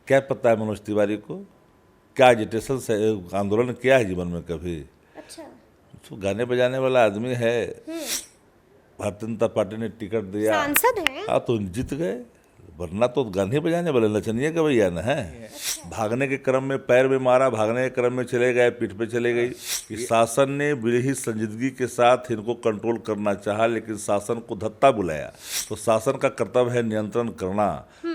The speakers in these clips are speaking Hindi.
क्या पता है मनोज तिवारी को? क्या एजिटेशन से आंदोलन किया है जीवन में कभी? अच्छा। तो गाने बजाने वाला आदमी है। भारतीय जनता पार्टी ने टिकट दिया, सांसद हैं। हाँ तो जीत गए, वरना तो गाने बजाने वाले नचनिया का भैया न है। भागने के क्रम में पैर में मारा, भागने के क्रम में चले गए, पीठ पे चले गई। कि शासन ने बड़ी ही संजीदगी के साथ इनको कंट्रोल करना चाहा, लेकिन शासन को धत्ता बुलाया। तो शासन का कर्तव्य है नियंत्रण करना।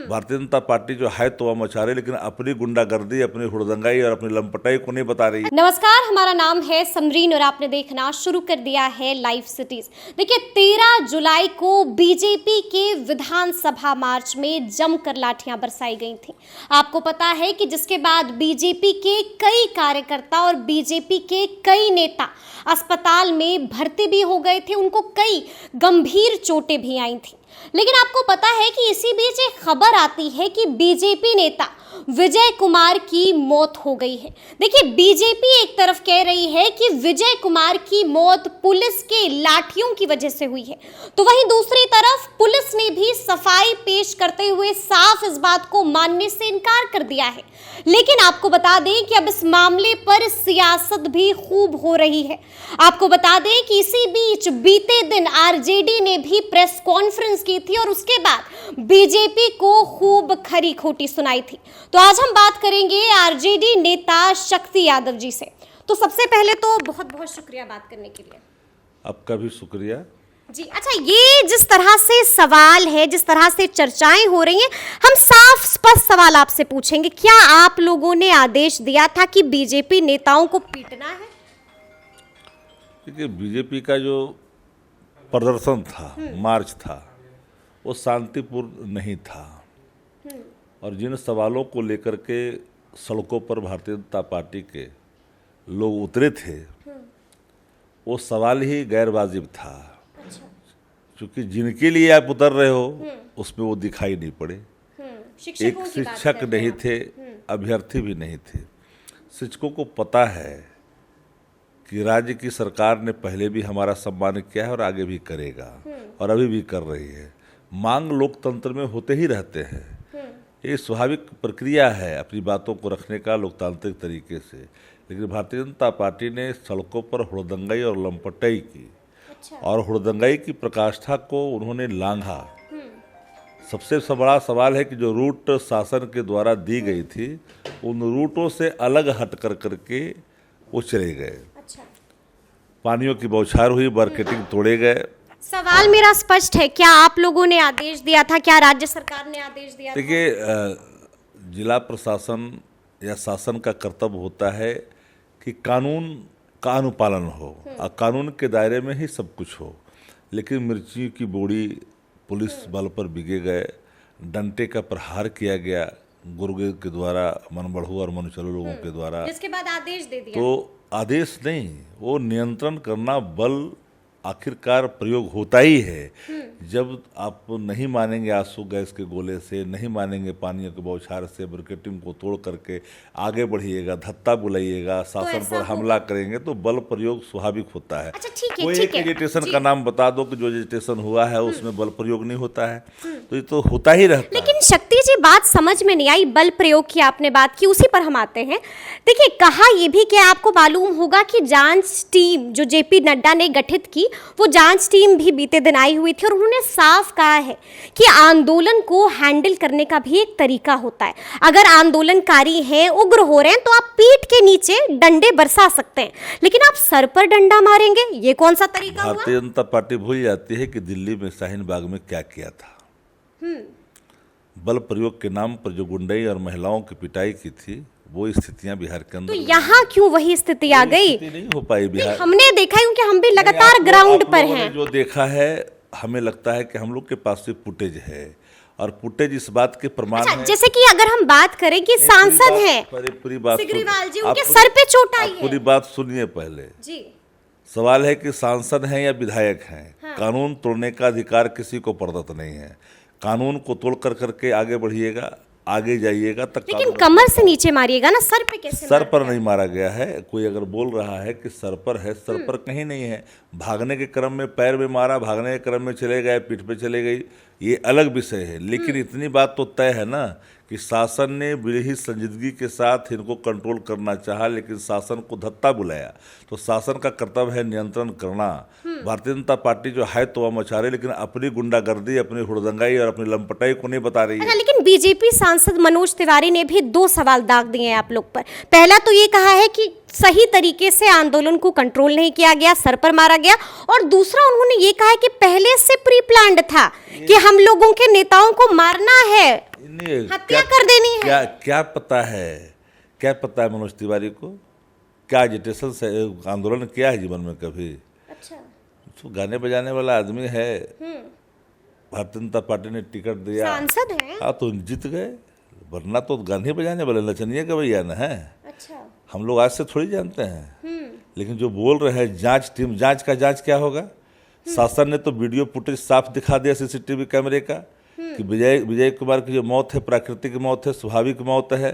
भारतीय जनता पार्टी जो है तो मचा रही, लेकिन अपनी गुंडागर्दी, अपनी हुड़दंगाई और अपनी लंपटाई को नहीं बता रही। नमस्कार, हमारा नाम है समरीन और आपने देखना शुरू कर दिया है लाइव सिटीज। देखिए, 13 जुलाई को बीजेपी के विधानसभा मार्च में जमकर लाठियां बरसाई गई थी। आपको पता है कि जिसके बाद बीजेपी के कई कार्यकर्ता और बीजेपी के कई नेता अस्पताल में भर्ती भी हो गए थे, उनको कई गंभीर चोटें भी आई थी। लेकिन आपको पता है कि इसी बीच एक खबर आती है कि बीजेपी नेता विजय कुमार की मौत हो गई है। देखिए, बीजेपी एक तरफ कह रही है कि विजय कुमार की मौत पुलिस के लाठियों की वजह से हुई है, तो वहीं दूसरी तरफ पुलिस ने भी सफाई पेश करते हुए साफ इस बात को मानने से इनकार कर दिया है। लेकिन आपको बता दें कि अब इस मामले पर सियासत भी खूब हो रही है। आपको बता दें कि इसी बीच बीते दिन आरजेडी ने भी प्रेस कॉन्फ्रेंस की थी और उसके बाद बीजेपी को खूब खरी खोटी सुनाई थी। तो आज हम बात करेंगे आरजेडी नेता शक्ति यादव जी से। तो सबसे पहले तो बहुत बहुत शुक्रिया बात करने के लिए। आपका भी शुक्रिया जी। अच्छा, ये जिस तरह से सवाल है, जिस तरह से चर्चाएं हो रही हैं, हम साफ स्पष्ट सवाल आपसे पूछेंगे। क्या आप लोगों ने आदेश दिया था कि बीजेपी नेताओं को पीटना है? देखिए, बीजेपी का जो प्रदर्शन था, मार्च था, वो शांतिपूर्ण नहीं था। और जिन सवालों को लेकर के सड़कों पर भारतीय जनता पार्टी के लोग उतरे थे, वो सवाल ही गैर वाजिब था। क्योंकि जिनके लिए आप उतर रहे हो उसमें वो दिखाई नहीं पड़े। एक शिक्षक नहीं थे, अभ्यर्थी भी नहीं थे। शिक्षकों को पता है कि राज्य की सरकार ने पहले भी हमारा सम्मान किया है और आगे भी करेगा, और अभी भी कर रही है। मांग लोकतंत्र में होते ही रहते हैं, ये स्वाभाविक प्रक्रिया है अपनी बातों को रखने का लोकतांत्रिक तरीके से। लेकिन भारतीय जनता पार्टी ने सड़कों पर हुड़दंगाई और लंपटाई की। और हुड़दंगाई की प्रकाष्ठा को उन्होंने लांघा। सबसे बड़ा सवाल है कि जो रूट शासन के द्वारा दी गई थी, उन रूटों से अलग हट कर करके वो चले गए। पानियों की बौछार हुई, मार्केटिंग तोड़े गए। सवाल मेरा स्पष्ट है, क्या आप लोगों ने आदेश दिया था? क्या राज्य सरकार ने आदेश दिया था? देखिए, जिला प्रशासन या शासन का कर्तव्य होता है कि कानून का अनुपालन हो और कानून के दायरे में ही सब कुछ हो। लेकिन मिर्ची की बोड़ी पुलिस बल पर बिगे गए, डंटे का प्रहार किया गया गुर्गे के द्वारा, मनबढ़ू और मनुचलो लोगों के द्वारा, जिसके बाद आदेश दे दिया। तो आदेश नहीं, वो नियंत्रण करना, बल आखिरकार प्रयोग होता ही है। जब आप नहीं मानेंगे आंसू गैस के गोले से, नहीं मानेंगे पानियों के बौछार से, बैरिकेडिंग को तोड़ करके आगे बढ़िएगा, धत्ता बुलाइएगा, शासन पर हमला करेंगे, तो बल प्रयोग स्वाभाविक होता है। अच्छा, ठीक है, कोई ठीक एक है। एजिटेशन का नाम बता दो कि जो एजिटेशन हुआ है उसमें बल प्रयोग नहीं होता है, तो ये तो होता ही रहता है। लेकिन शक्ति जी, बात समझ में नहीं आई। बल प्रयोग की आपने बात की, उसी पर हम आते हैं। देखिए, कहा यह भी कि आपको मालूम होगा कि जांच टीम जो जेपी नड्डा ने गठित की, वो जांच टीम भी बीते दिन आई हुई थी और उन्होंने साफ कहा है कि आंदोलन को हैंडल करने का भी एक तरीका होता है। अगर आंदोलनकारी हैं, उग्र हो रहे हैं, तो आप पीठ के नीचे डंडे बरसा सकते हैं, लेकिन आप सर पर डंडा मारेंगे, ये कौन सा तरीका हुआ? भारतीय जनता पार्टी भूल जाती है कि दिल्ली में शाहीन बाग में क्या किया था। बल प्रयोग के नाम पर जो गुंडाई और महिलाओं की पिटाई की थी, वो स्थितियां बिहार के अंदर। तो यहाँ क्यों वही स्थिति आ गई? नहीं हो पाई बिहार। हमने देखा है, क्योंकि हम भी लगातार ग्राउंड पर हैं। जो देखा है, हमें लगता है कि हम लोग के पास से फुटेज है, और फुटेज इस बात के प्रमाण है। जैसे कि अगर हम बात करें कि सांसद हैं पूरी बात सिग्रीवाल जी, उनके सर पे चोट आई है। पूरी बात सुनिए पहले जी। सवाल है कि सांसद हैं या विधायक हैं। कानून तोड़ने का अधिकार किसी को प्रदत्त नहीं है। कानून को तोड़ कर करके आगे बढ़िएगा, आगे जाइएगा तक। लेकिन कमर से नीचे मारिएगा ना, सर पे कैसे? सर पर नहीं मारा गया है। कोई अगर बोल रहा है कि सर पर है, सर पर कहीं नहीं है। भागने के क्रम में पैर में मारा, भागने के क्रम में चले गए, पीठ पे चले गई, ये अलग विषय है। लेकिन इतनी बात तो तय है ना कि शासन ने बड़ी ही संजीदगी के साथ इनको कंट्रोल करना चाहा, लेकिन शासन को धत्ता बुलाया। तो शासन का कर्तव्य है नियंत्रण करना। भारतीय जनता पार्टी जो है तो मचा रही, लेकिन अपनी गुंडागर्दी, अपनी हुड़दंगाई और अपनी लंपटाई को नहीं बता रही है। लेकिन बीजेपी सांसद मनोज तिवारी ने भी 2 सवाल दाग दिए हैं आप लोग पर। पहला तो ये कहा है कि सही तरीके से आंदोलन को कंट्रोल नहीं किया गया, सर पर मारा गया, और दूसरा उन्होंने ये कहा है कि पहले से प्री प्लान्ड था कि हम लोगों के नेताओं को मारना है, हत्या कर देनी है। क्या पता है मनोज तिवारी को? क्या एजिटेशन से आंदोलन किया है जीवन में कभी? अच्छा, तो गाने बजाने वाला आदमी है। भारतीय जनता पार्टी ने टिकट दिया, सांसद है। हाँ तो जीत गए, वरना तो गाने बजाने वाले नचनिया का भैया न है। अच्छा, हम लोग आज से थोड़ी जानते हैं। लेकिन जो बोल रहे हैं जांच टीम, जांच का जांच क्या होगा? शासन ने तो वीडियो फुटेज साफ दिखा दिया सीसीटीवी कैमरे का कि विजय कुमार की जो मौत है प्राकृतिक मौत है, स्वाभाविक मौत है,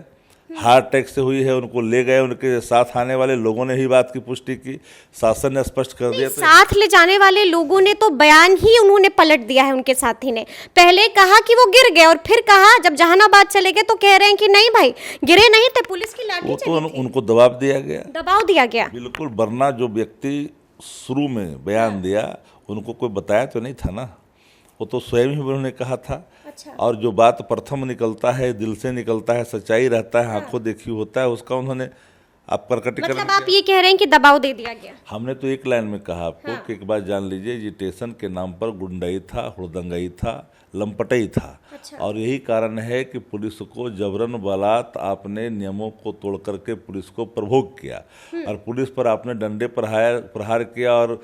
हार्ट अटैक से हुई है। उनको ले गए, उनके साथ आने वाले लोगों ने ही बात की पुष्टि की, शासन ने स्पष्ट कर दिया। साथ ले जाने वाले लोगों ने तो बयान ही उन्होंने पलट दिया है। उनके साथी ने पहले कहा कि वो गिर गए और फिर कहा जब जहानाबाद चले गए तो कह रहे हैं कि नहीं भाई गिरे नहीं थे, पुलिस की लाठी वो तो उनको दबाव दिया गया, दबाव दिया गया। बिल्कुल, वरना जो व्यक्ति शुरू में बयान दिया उनको कोई बताया तो नहीं था ना, वो तो स्वयं ही उन्होंने कहा था। अच्छा। और जो बात प्रथम निकलता है, दिल से निकलता है, सच्चाई रहता है, आंखों देखी होता है, उसका उन्होंने आप प्रकटीकरण मतलब आप ये कह रहे हैं कि दबाव दे दिया गया? हमने तो एक लाइन में कहा आपको कि एक बार जान लीजिए, एजिटेशन के नाम पर गुंडाई था, हुड़दंगाई था, लंपटई था। अच्छा। और यही कारण है कि पुलिस को जबरन बलात् आपने नियमों को तोड़ करके पुलिस को प्रभोग किया और पुलिस पर आपने डंडे प्रहार किया और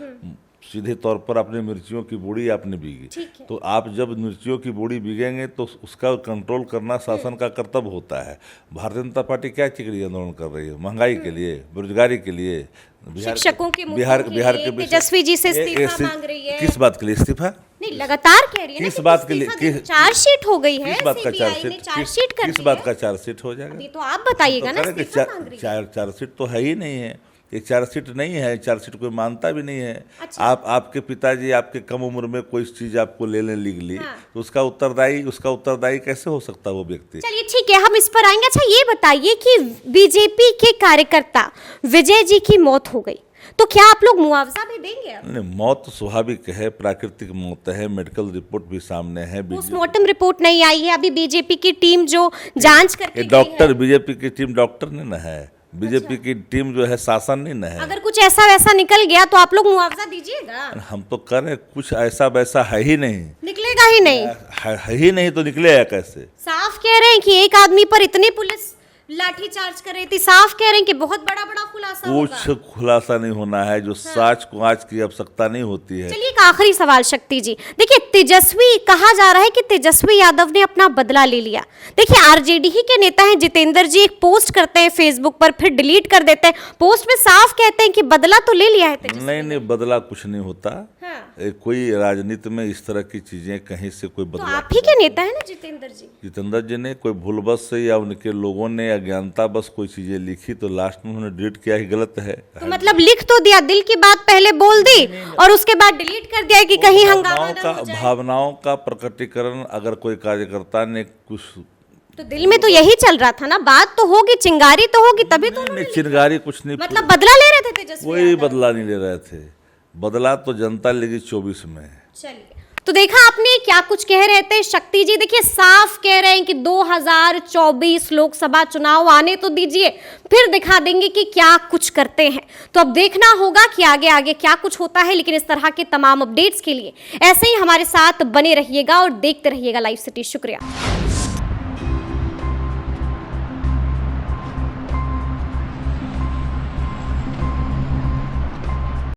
सीधे तौर पर अपने मिर्चियों की बोड़ी आपने बीगी। तो आप जब मिर्चियों की बोड़ी बीगेंगे तो उसका कंट्रोल करना शासन का कर्तव्य होता है। भारतीय जनता पार्टी क्या चिकड़ी आंदोलन कर रही है? महंगाई के लिए, बेरोजगारी के लिए, शिक्षकों के बिहार के तेजस्वी जी से इस्तीफा मांग रही है। किस बात के लिए इस्तीफा? नहीं, लगातार कह रही है किस बात के लिए? चार्जशीट हो गई है, किस बात का चार्जशीट? किस बात का चार्जशीट हो जाएगा? ये तो आप बताइएगा ना। चार्जशीट तो है ही नहीं है, ये चार्जशीट नहीं है, चार्जशीट कोई मानता भी नहीं है। अच्छा। आपके पिताजी आपके कम उम्र में कोई चीज आपको लेने लीगली, तो उसका उत्तरदायी कैसे हो सकता है वो व्यक्ति? चलिए ठीक है, हम इस पर आएंगे। अच्छा ये बताइए कि बीजेपी के कार्यकर्ता विजय जी की मौत हो गई तो क्या आप लोग मुआवजा भी देंगे? नहीं, मौत स्वाभाविक है, प्राकृतिक मौत है, मेडिकल रिपोर्ट भी सामने है, पोस्टमार्टम रिपोर्ट नहीं आई है। अभी बीजेपी की टीम जो जांच करके डॉक्टर, बीजेपी की टीम डॉक्टर नहीं ना है, बीजेपी की टीम जो है शासन नहीं न है। अगर कुछ ऐसा वैसा निकल गया तो आप लोग मुआवजा दीजिएगा? हम तो कर रहे, कुछ ऐसा वैसा है ही नहीं, निकलेगा ही नहीं। है ही नहीं तो निकलेगा कैसे? साफ कह रहे हैं कि एक आदमी पर इतनी पुलिस लाठी चार्ज कर रही थी, साफ कह रहे हैं कि बहुत बड़ा खुलासा होगा। कुछ खुलासा नहीं होना है, जो सच को आज की आवश्यकता नहीं होती है। चलिए एक आखिरी सवाल शक्ति जी, देखिए तेजस्वी, कहा जा रहा है कि तेजस्वी यादव ने अपना बदला ले लिया। देखिए आरजेडी ही के नेता हैं जितेंद्र जी, एक पोस्ट करते हैं फेसबुक पर, फिर डिलीट कर देते हैं। पोस्ट में साफ कहते हैं कि बदला तो ले लिया है तेजस्वी। नहीं, बदला कुछ नहीं होता। कोई राजनीति में इस तरह की चीजें कहीं से कोई बदला। तो आप ही के नेता है ना जितेंद्र जी ने कोई भूलवश से या उनके लोगों ने अज्ञानता बस कोई चीजें लिखी तो लास्ट में उन्होंने डिलीट किया ही गलत है। तो मतलब लिख तो दिया, दिल की बात पहले बोल दी और उसके बाद डिलीट कर दिया कि कहीं हंगामा ना हो जाए। भावनाओं का प्रकटीकरण अगर कोई कार्यकर्ता ने कुछ, तो दिल में तो यही चल रहा था ना, बात तो होगी, चिंगारी तो होगी, तभी तो चिंगारी कुछ नहीं, मतलब बदला ले रहे थे तेजस्वी? कोई बदला नहीं ले रहे थे, बदला तो जनता लेगी 24 में। चलिए, तो देखा आपने क्या कुछ कह रहे थे शक्ति जी। देखिए साफ कह रहे हैं कि 2024 लोकसभा चुनाव आने तो दीजिए, फिर दिखा देंगे कि क्या कुछ करते हैं। तो अब देखना होगा कि आगे आगे क्या कुछ होता है। लेकिन इस तरह के तमाम अपडेट्स के लिए ऐसे ही हमारे साथ बने रहिएगा और देखते रहिएगा लाइव सिटी। शुक्रिया।